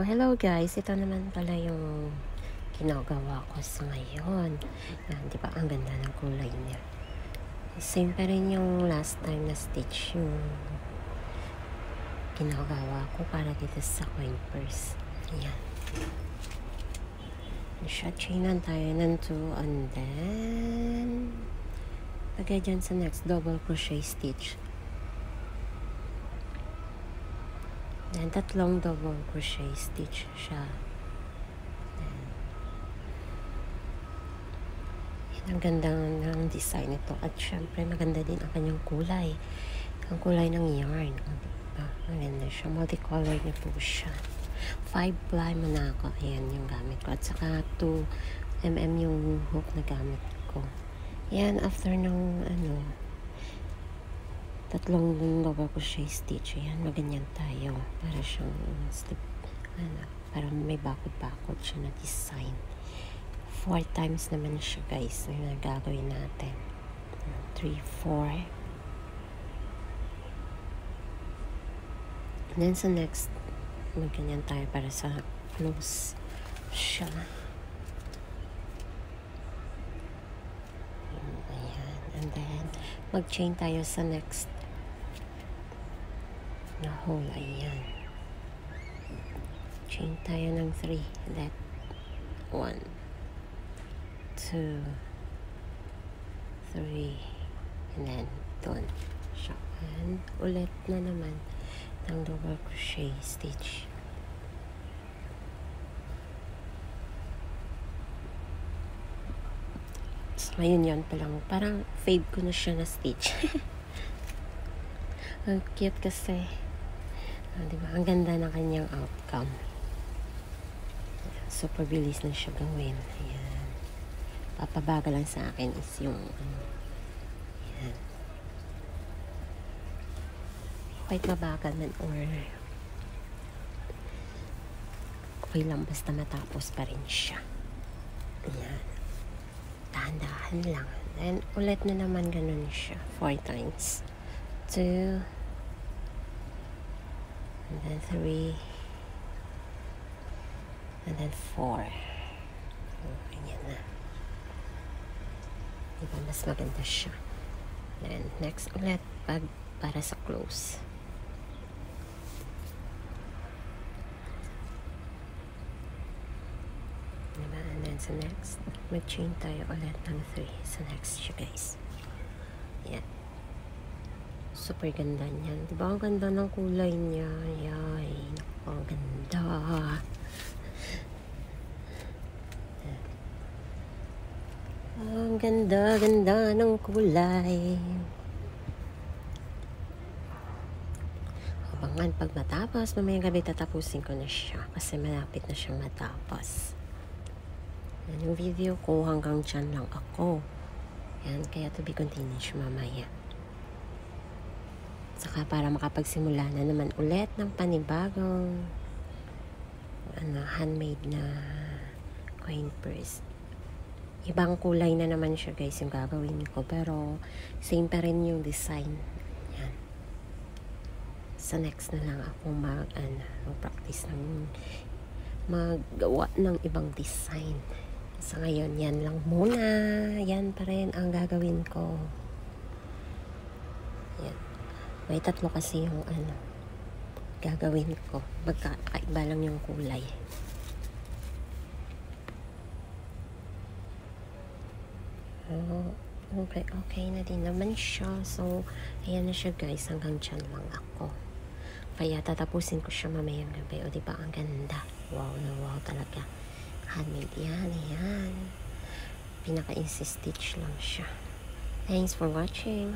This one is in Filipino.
Hello guys, ito naman pala yung ginagawa ko sa ngayon. Yan, di ba? Ang ganda ng kulay niya. Same pa rin yung last time na stitch yung ginagawa ko para dito sa coin purse. Ayan. Siya, chainan tayo ng 2 and then lagay dyan sa next double crochet stitch. Then, 3 double crochet stitch siya. Ang ganda ng design nito. At syempre, maganda din ang kanyang kulay. Ang kulay ng yarn. Maganda siya. Multicolored na po siya. 5 ply manako. Ayan yung gamit ko. At saka 2mm yung hook na gamit ko. Ayan, after ng 3 double crochet stitch. Ayan, maganyan tayo. Para siyang slip. Para may bakod-bakod siya na design. 4 times naman siya guys na gagawin natin. 3, 4. And then sa next, magganyan tayo para sa close siya. Ayan. And then, mag-chain tayo sa next na hole. Ayan. Chain tayo ng 3. That 1, 2, 3, and then done siya. And ulit na naman ng double crochet stitch. So, ngayon yan palang parang fave ko na siya na stitch. Ang cute kasi. Diba? Ang ganda ng kanyang outcome. Super bilis na siya gawin. Ayan. Papabagal lang sa akin is yung yan. Kahit mabagal man or okay lang basta matapos pa rin siya. Ayan. Dahan-dahan lang. Then ulit na naman ganun siya. 4 times. 2 and then 3 and then 4. Ganyan na. Diba, mas maganda siya. Then, next ulit, para sa close. Diba, and then sa next, mag-chain tayo ulit ng 3 sa next siya, guys. Yan. Super ganda niyan. Diba, ang ganda ng kulay niya. Yay, ang ganda. Ang ganda ng kulay. Abangan pag matapos, mamayang gabi tatapusin ko na siya kasi malapit na siyang matapos. Yan yung video ko, hanggang dyan lang ako. Yan, kaya to be continued siya mamaya. Saka para makapagsimula na naman ulit ng panibagong handmade na coin purse. Ibang kulay na naman siya guys yung gagawin ko, pero same pa rin yung design. Yan. Sa next na lang ako mag-practice ng maggawa ng ibang design. Sa ngayon, yan lang muna. Yan pa rin ang gagawin ko. Yan. May 3 kasi yung gagawin ko. Magkakaiba lang yung kulay. Okay na din naman siya. So, ayan na siya guys. Hanggang dyan lang ako. Kaya tatapusin ko siya mamayang gabi. O diba, ang ganda. Wow na wow talaga. Handmade yan. Ayan. Pinaka-easy stitch lang siya. Thanks for watching.